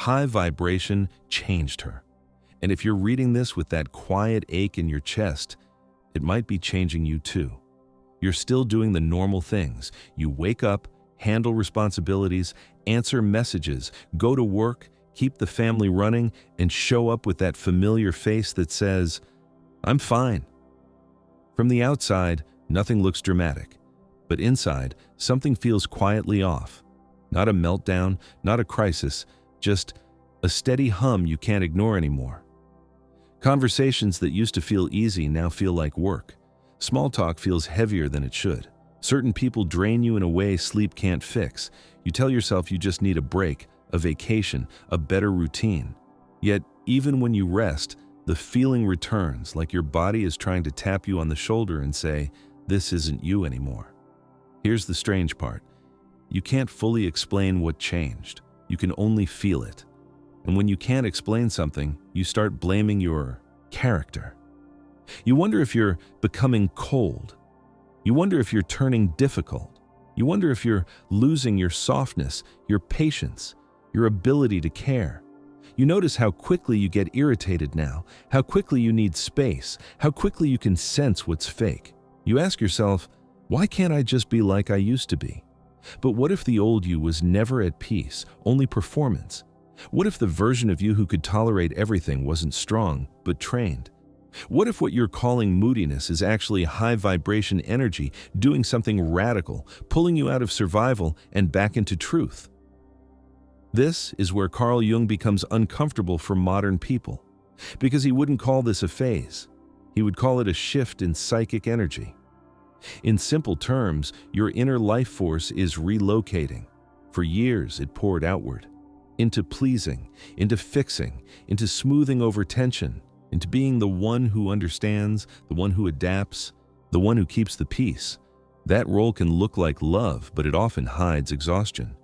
High vibration changed her. And if you're reading this with that quiet ache in your chest, it might be changing you too. You're still doing the normal things. You wake up, handle responsibilities, answer messages, go to work, keep the family running, and show up with that familiar face that says, "I'm fine." From the outside, nothing looks dramatic. But inside, something feels quietly off. Not a meltdown, not a crisis, just a steady hum you can't ignore anymore. Conversations that used to feel easy now feel like work. Small talk feels heavier than it should. Certain people drain you in a way sleep can't fix. You tell yourself you just need a break, a vacation, a better routine. Yet, even when you rest, the feeling returns, like your body is trying to tap you on the shoulder and say, "This isn't you anymore." Here's the strange part. You can't fully explain what changed. You can only feel it. And when you can't explain something, you start blaming your character. You wonder if you're becoming cold. You wonder if you're turning difficult. You wonder if you're losing your softness, your patience, your ability to care. You notice how quickly you get irritated now, how quickly you need space, how quickly you can sense what's fake. You ask yourself, why can't I just be like I used to be? But what if the old you was never at peace, only performance? What if the version of you who could tolerate everything wasn't strong, but trained? What if what you're calling moodiness is actually high vibration energy doing something radical, pulling you out of survival and back into truth? This is where Carl Jung becomes uncomfortable for modern people, because he wouldn't call this a phase. He would call it a shift in psychic energy. In simple terms, your inner life force is relocating. For years, it poured outward, into pleasing, into fixing, into smoothing over tension, into being the one who understands, the one who adapts, the one who keeps the peace. That role can look like love, but it often hides exhaustion.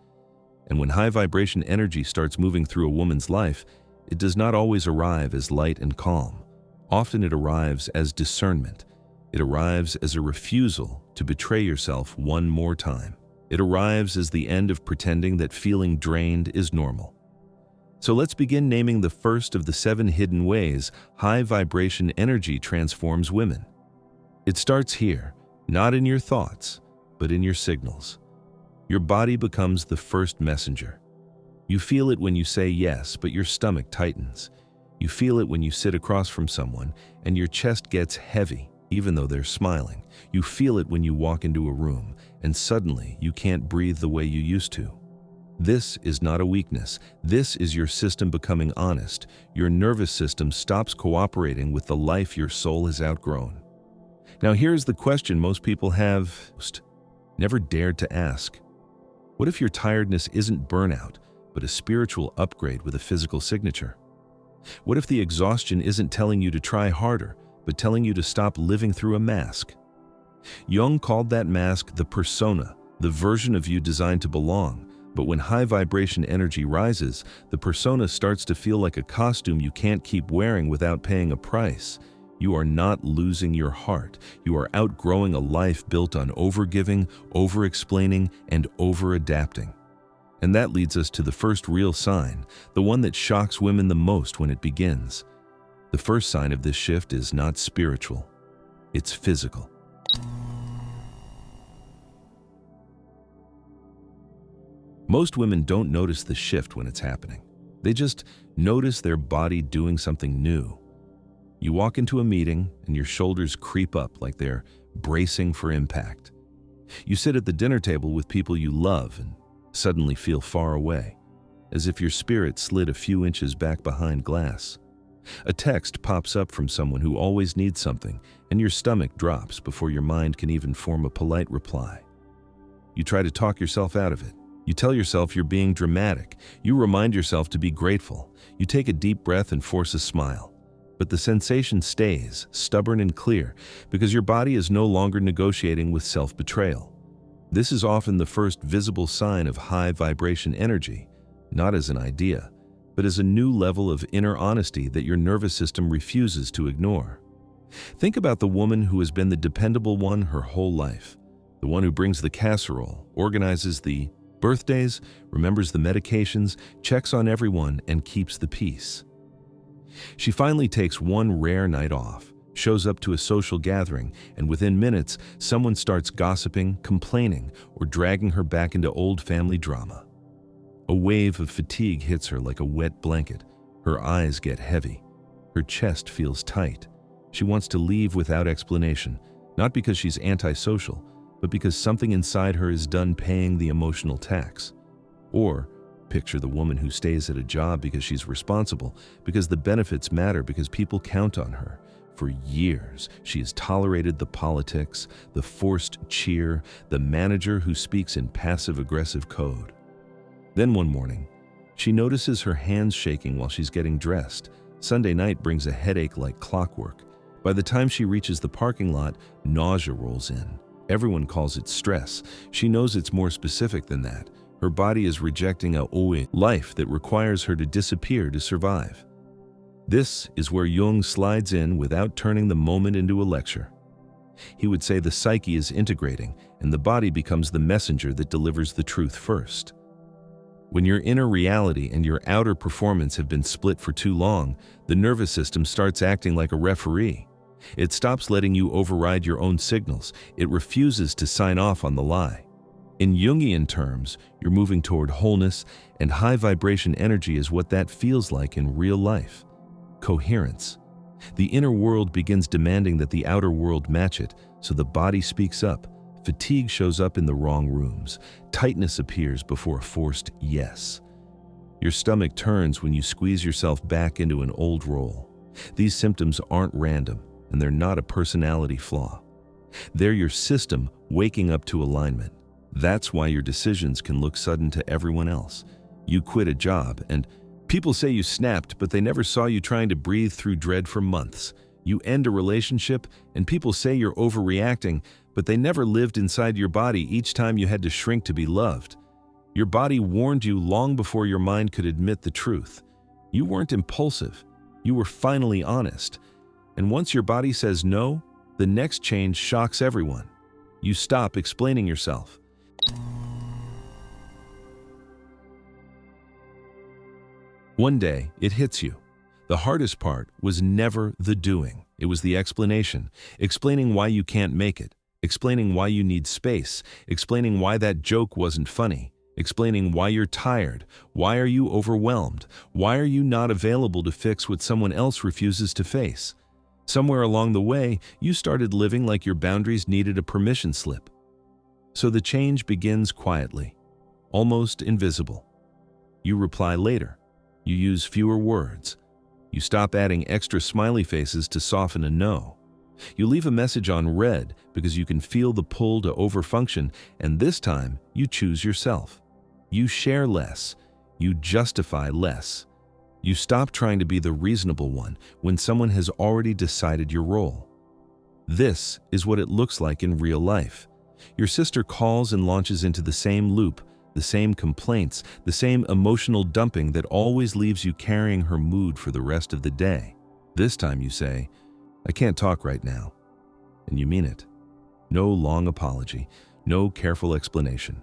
And when high vibration energy starts moving through a woman's life, it does not always arrive as light and calm. Often it arrives as discernment. It arrives as a refusal to betray yourself one more time. It arrives as the end of pretending that feeling drained is normal. So let's begin naming the first of the 7 hidden ways high vibration energy transforms women. It starts here, not in your thoughts, but in your signals. Your body becomes the first messenger. You feel it when you say yes, but your stomach tightens. You feel it when you sit across from someone and your chest gets heavy, even though they're smiling. You feel it when you walk into a room and suddenly you can't breathe the way you used to. This is not a weakness. This is your system becoming honest. Your nervous system stops cooperating with the life your soul has outgrown. Now here's the question most people have never dared to ask. What if your tiredness isn't burnout, but a spiritual upgrade with a physical signature? What if the exhaustion isn't telling you to try harder, but telling you to stop living through a mask? Jung called that mask the persona, the version of you designed to belong. But when high vibration energy rises, the persona starts to feel like a costume you can't keep wearing without paying a price. You are not losing your heart. You are outgrowing a life built on overgiving, over-explaining, and over-adapting. And that leads us to the first real sign, the one that shocks women the most when it begins. The first sign of this shift is not spiritual, it's physical. Most women don't notice the shift when it's happening. They just notice their body doing something new. You walk into a meeting and your shoulders creep up like they're bracing for impact. You sit at the dinner table with people you love and suddenly feel far away, as if your spirit slid a few inches back behind glass. A text pops up from someone who always needs something, and your stomach drops before your mind can even form a polite reply. You try to talk yourself out of it. You tell yourself you're being dramatic. You remind yourself to be grateful. You take a deep breath and force a smile. But the sensation stays, stubborn and clear, because your body is no longer negotiating with self-betrayal. This is often the first visible sign of high vibration energy, not as an idea, but as a new level of inner honesty that your nervous system refuses to ignore. Think about the woman who has been the dependable one her whole life, the one who brings the casserole, organizes the Birthdays, remembers the medications, checks on everyone, and keeps the peace. She finally takes one rare night off, shows up to a social gathering, and within minutes, someone starts gossiping, complaining, or dragging her back into old family drama. A wave of fatigue hits her like a wet blanket. Her eyes get heavy. Her chest feels tight. She wants to leave without explanation, not because she's antisocial, but because something inside her is done paying the emotional tax. Or, picture the woman who stays at a job because she's responsible, because the benefits matter, because people count on her. For years, she has tolerated the politics, the forced cheer, the manager who speaks in passive-aggressive code. Then one morning, she notices her hands shaking while she's getting dressed. Sunday night brings a headache like clockwork. By the time she reaches the parking lot, nausea rolls in. Everyone calls it stress. She knows it's more specific than that. Her body is rejecting a life that requires her to disappear to survive. This is where Jung slides in without turning the moment into a lecture. He would say the psyche is integrating, and the body becomes the messenger that delivers the truth first. When your inner reality and your outer performance have been split for too long, the nervous system starts acting like a referee. It stops letting you override your own signals. It refuses to sign off on the lie. In Jungian terms, you're moving toward wholeness, and high vibration energy is what that feels like in real life. Coherence. The inner world begins demanding that the outer world match it, so the body speaks up. Fatigue shows up in the wrong rooms. Tightness appears before a forced yes. Your stomach turns when you squeeze yourself back into an old role. These symptoms aren't random, and they're not a personality flaw. They're your system waking up to alignment. That's why your decisions can look sudden to everyone else. You quit a job, and people say you snapped, but they never saw you trying to breathe through dread for months. You end a relationship, and people say you're overreacting, but they never lived inside your body each time you had to shrink to be loved. Your body warned you long before your mind could admit the truth. You weren't impulsive. You were finally honest. And once your body says no, the next change shocks everyone. You stop explaining yourself. One day, it hits you. The hardest part was never the doing. It was the explanation. Explaining why you can't make it. Explaining why you need space. Explaining why that joke wasn't funny. Explaining why you're tired. Why are you overwhelmed? Why are you not available to fix what someone else refuses to face? Somewhere along the way, you started living like your boundaries needed a permission slip. So the change begins quietly, almost invisible. You reply later. You use fewer words. You stop adding extra smiley faces to soften a no. You leave a message on read because you can feel the pull to overfunction, and this time you choose yourself. You share less. You justify less. You stop trying to be the reasonable one when someone has already decided your role. This is what it looks like in real life. Your sister calls and launches into the same loop, the same complaints, the same emotional dumping that always leaves you carrying her mood for the rest of the day. This time you say, "I can't talk right now." And you mean it. No long apology, no careful explanation,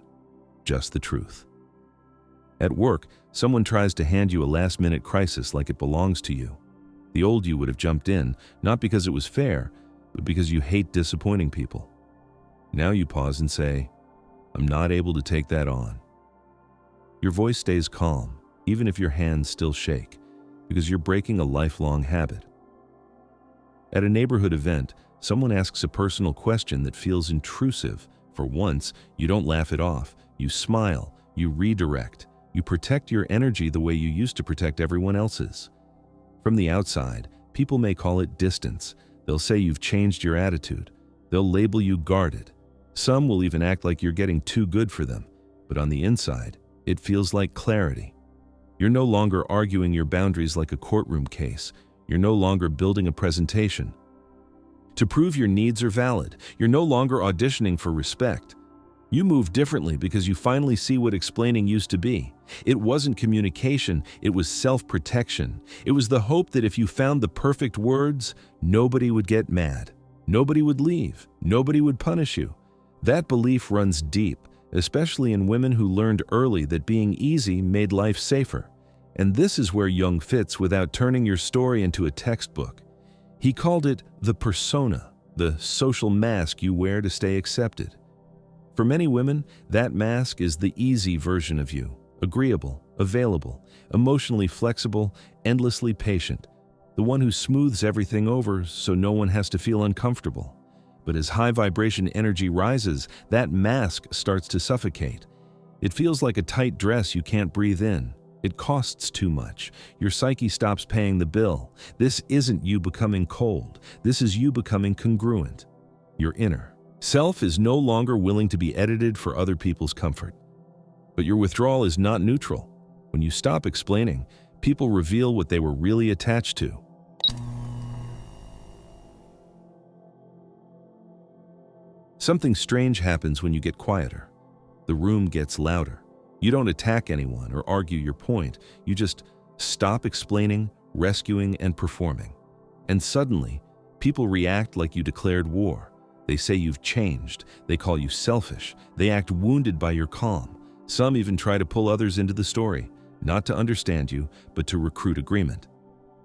just the truth. At work, someone tries to hand you a last-minute crisis like it belongs to you. The old you would have jumped in, not because it was fair, but because you hate disappointing people. Now you pause and say, "I'm not able to take that on." Your voice stays calm, even if your hands still shake, because you're breaking a lifelong habit. At a neighborhood event, someone asks a personal question that feels intrusive. For once, you don't laugh it off. You smile, you redirect. You protect your energy the way you used to protect everyone else's. From the outside, people may call it distance. They'll say you've changed your attitude. They'll label you guarded. Some will even act like you're getting too good for them. But on the inside, it feels like clarity. You're no longer arguing your boundaries like a courtroom case. You're no longer building a presentation to prove your needs are valid. You're no longer auditioning for respect. You move differently because you finally see what explaining used to be. It wasn't communication, it was self-protection. It was the hope that if you found the perfect words, nobody would get mad. Nobody would leave. Nobody would punish you. That belief runs deep, especially in women who learned early that being easy made life safer. And this is where Jung fits without turning your story into a textbook. He called it the persona, the social mask you wear to stay accepted. For many women, that mask is the easy version of you, agreeable, available, emotionally flexible, endlessly patient, the one who smooths everything over so no one has to feel uncomfortable. But as high vibration energy rises, that mask starts to suffocate. It feels like a tight dress you can't breathe in. It costs too much. Your psyche stops paying the bill. This isn't you becoming cold. This is you becoming congruent. Your inner self is no longer willing to be edited for other people's comfort. But your withdrawal is not neutral. When you stop explaining, people reveal what they were really attached to. Something strange happens when you get quieter. The room gets louder. You don't attack anyone or argue your point. You just stop explaining, rescuing, and performing. And suddenly, people react like you declared war. They say you've changed. They call you selfish. They act wounded by your calm. Some even try to pull others into the story, not to understand you, but to recruit agreement.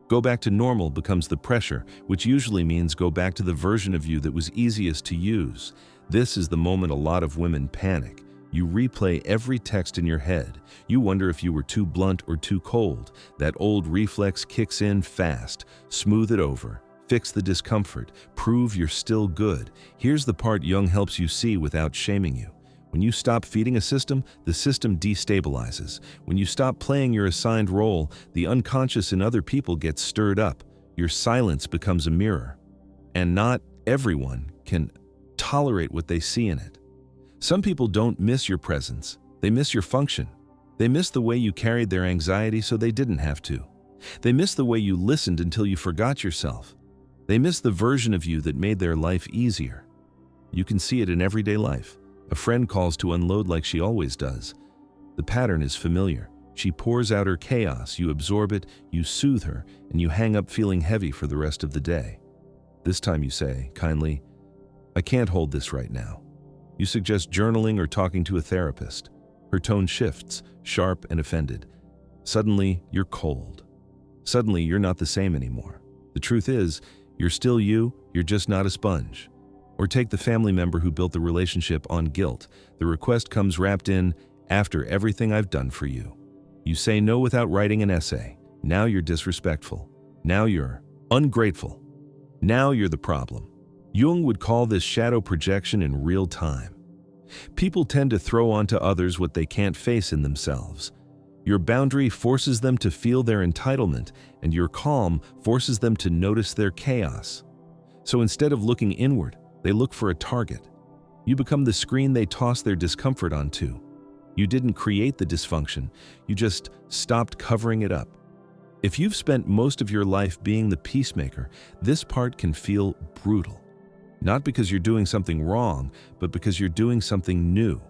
Go back to normal becomes the pressure, which usually means go back to the version of you that was easiest to use. This is the moment a lot of women panic. You replay every text in your head. You wonder if you were too blunt or too cold. That old reflex kicks in fast. Smooth it over. Fix the discomfort. Prove you're still good. Here's the part Jung helps you see without shaming you. When you stop feeding a system, the system destabilizes. When you stop playing your assigned role, the unconscious in other people gets stirred up. Your silence becomes a mirror. And not everyone can tolerate what they see in it. Some people don't miss your presence. They miss your function. They miss the way you carried their anxiety so they didn't have to. They miss the way you listened until you forgot yourself. They miss the version of you that made their life easier. You can see it in everyday life. A friend calls to unload like she always does. The pattern is familiar. She pours out her chaos, you absorb it, you soothe her, and you hang up feeling heavy for the rest of the day. This time you say, kindly, "I can't hold this right now." You suggest journaling or talking to a therapist. Her tone shifts, sharp and offended. Suddenly, you're cold. Suddenly, you're not the same anymore. The truth is, you're still you, you're just not a sponge. Or take the family member who built the relationship on guilt. The request comes wrapped in, "After everything I've done for you." You say no without writing an essay. Now you're disrespectful. Now you're ungrateful. Now you're the problem. Jung would call this shadow projection in real time. People tend to throw onto others what they can't face in themselves. Your boundary forces them to feel their entitlement, and your calm forces them to notice their chaos. So instead of looking inward, they look for a target. You become the screen they toss their discomfort onto. You didn't create the dysfunction, you just stopped covering it up. If you've spent most of your life being the peacemaker, this part can feel brutal. Not because you're doing something wrong, but because you're doing something new.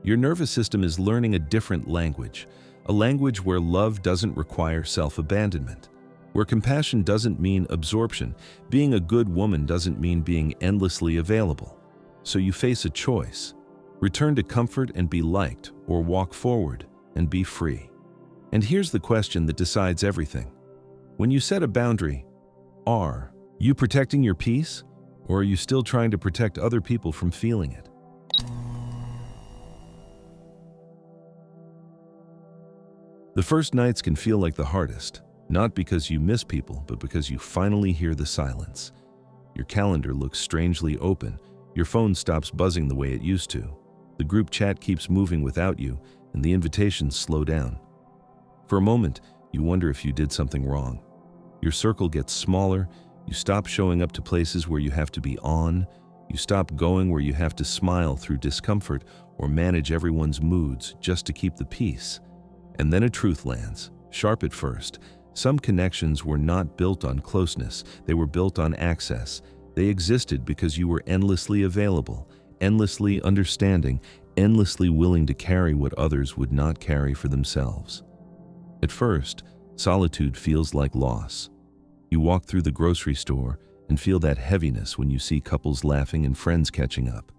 Your nervous system is learning a different language, a language where love doesn't require self-abandonment. Where compassion doesn't mean absorption, being a good woman doesn't mean being endlessly available. So you face a choice. Return to comfort and be liked, or walk forward and be free. And here's the question that decides everything. When you set a boundary, are you protecting your peace, or are you still trying to protect other people from feeling it? The first nights can feel like the hardest. Not because you miss people, but because you finally hear the silence. Your calendar looks strangely open. Your phone stops buzzing the way it used to. The group chat keeps moving without you, and the invitations slow down. For a moment, you wonder if you did something wrong. Your circle gets smaller. You stop showing up to places where you have to be on. You stop going where you have to smile through discomfort or manage everyone's moods just to keep the peace. And then a truth lands, sharp at first. Some connections were not built on closeness, they were built on access. They existed because you were endlessly available, endlessly understanding, endlessly willing to carry what others would not carry for themselves. At first, solitude feels like loss. You walk through the grocery store and feel that heaviness when you see couples laughing and friends catching up.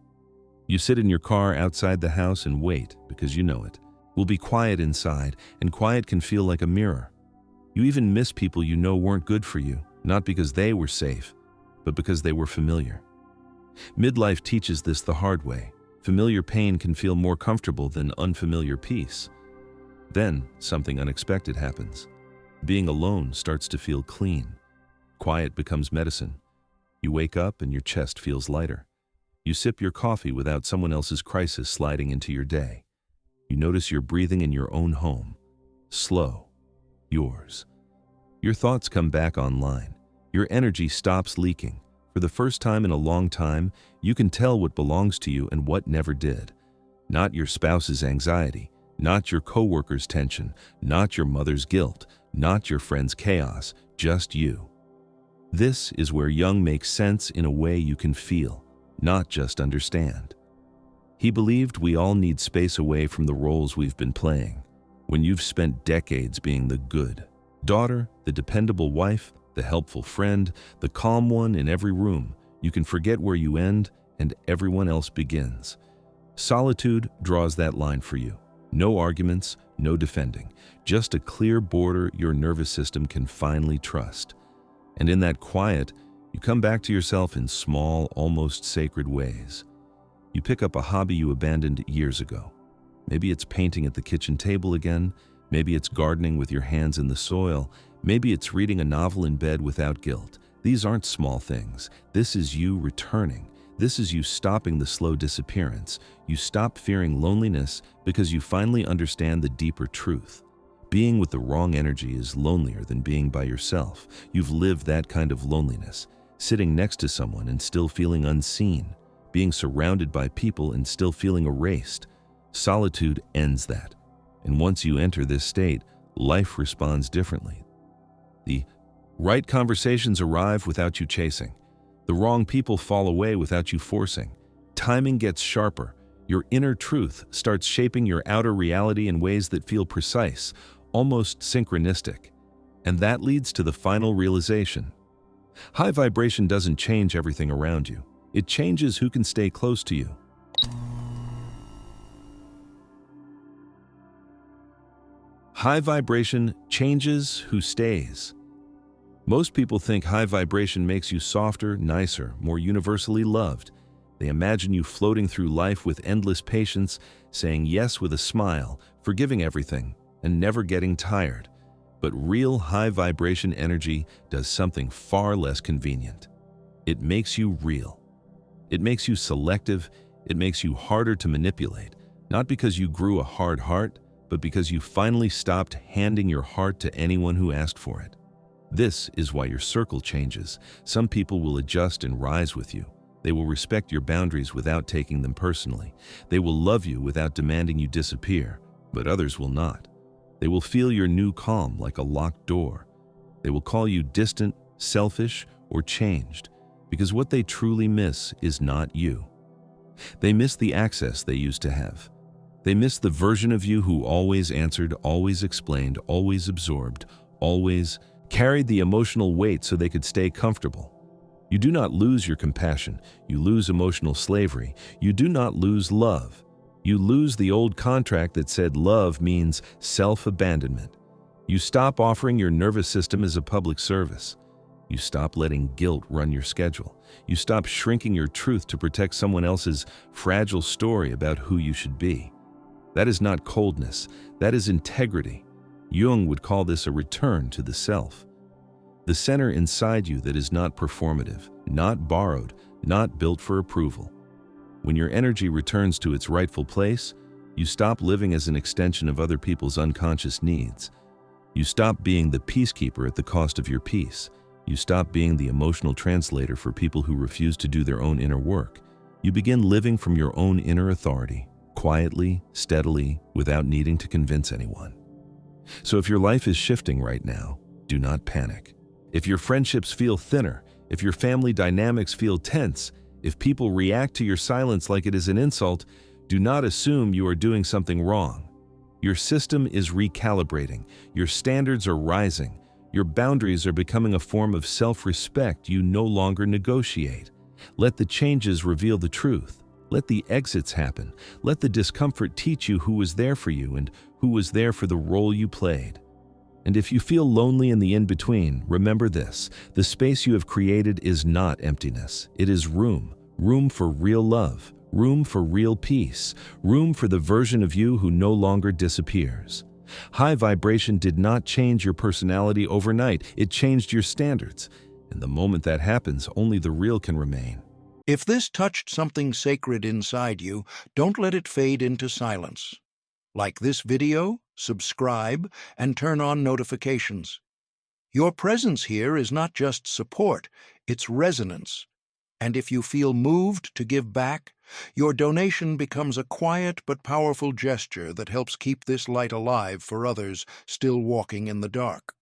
You sit in your car outside the house and wait because you know it will be quiet inside, and quiet can feel like a mirror. You even miss people you know weren't good for you, not because they were safe, but because they were familiar. Midlife teaches this the hard way. Familiar pain can feel more comfortable than unfamiliar peace. Then, something unexpected happens. Being alone starts to feel clean. Quiet becomes medicine. You wake up and your chest feels lighter. You sip your coffee without someone else's crisis sliding into your day. You notice you're breathing in your own home. Slow. Yours. Your thoughts come back online. Your energy stops leaking. For the first time in a long time, you can tell what belongs to you and what never did. Not your spouse's anxiety, not your coworker's tension, not your mother's guilt, not your friend's chaos, just you. This is where Jung makes sense in a way you can feel, not just understand. He believed we all need space away from the roles we've been playing. When you've spent decades being the good daughter, the dependable wife, the helpful friend, the calm one in every room, you can forget where you end and everyone else begins. Solitude draws that line for you. No arguments, no defending, just a clear border your nervous system can finally trust. And in that quiet, you come back to yourself in small, almost sacred ways. You pick up a hobby you abandoned years ago. Maybe it's painting at the kitchen table again. Maybe it's gardening with your hands in the soil. Maybe it's reading a novel in bed without guilt. These aren't small things. This is you returning. This is you stopping the slow disappearance. You stop fearing loneliness because you finally understand the deeper truth. Being with the wrong energy is lonelier than being by yourself. You've lived that kind of loneliness. Sitting next to someone and still feeling unseen. Being surrounded by people and still feeling erased. Solitude ends that. And once you enter this state, life responds differently. The right conversations arrive without you chasing. The wrong people fall away without you forcing. Timing gets sharper. Your inner truth starts shaping your outer reality in ways that feel precise, almost synchronistic. And that leads to the final realization. High vibration doesn't change everything around you. It changes who can stay close to you. High vibration changes who stays. Most people think high vibration makes you softer, nicer, more universally loved. They imagine you floating through life with endless patience, saying yes with a smile, forgiving everything, and never getting tired. But real high vibration energy does something far less convenient. It makes you real. It makes you selective. It makes you harder to manipulate, not because you grew a hard heart, but because you finally stopped handing your heart to anyone who asked for it. This is why your circle changes. Some people will adjust and rise with you. They will respect your boundaries without taking them personally. They will love you without demanding you disappear, but others will not. They will feel your new calm like a locked door. They will call you distant, selfish, or changed, because what they truly miss is not you. They miss the access they used to have. They miss the version of you who always answered, always explained, always absorbed, always carried the emotional weight so they could stay comfortable. You do not lose your compassion. You lose emotional slavery. You do not lose love. You lose the old contract that said love means self-abandonment. You stop offering your nervous system as a public service. You stop letting guilt run your schedule. You stop shrinking your truth to protect someone else's fragile story about who you should be. That is not coldness. That is integrity. Jung would call this a return to the self. The center inside you that is not performative, not borrowed, not built for approval. When your energy returns to its rightful place, you stop living as an extension of other people's unconscious needs. You stop being the peacekeeper at the cost of your peace. You stop being the emotional translator for people who refuse to do their own inner work. You begin living from your own inner authority, quietly, steadily, without needing to convince anyone. So if your life is shifting right now, do not panic. If your friendships feel thinner, if your family dynamics feel tense, if people react to your silence like it is an insult, do not assume you are doing something wrong. Your system is recalibrating. Your standards are rising. Your boundaries are becoming a form of self-respect you no longer negotiate. Let the changes reveal the truth. Let the exits happen. Let the discomfort teach you who was there for you and who was there for the role you played. And if you feel lonely in the in-between, remember this: the space you have created is not emptiness. It is room. Room for real love. Room for real peace. Room for the version of you who no longer disappears. High vibration did not change your personality overnight. It changed your standards. And the moment that happens, only the real can remain. If this touched something sacred inside you, don't let it fade into silence. Like this video, subscribe, and turn on notifications. Your presence here is not just support, it's resonance. And if you feel moved to give back, your donation becomes a quiet but powerful gesture that helps keep this light alive for others still walking in the dark.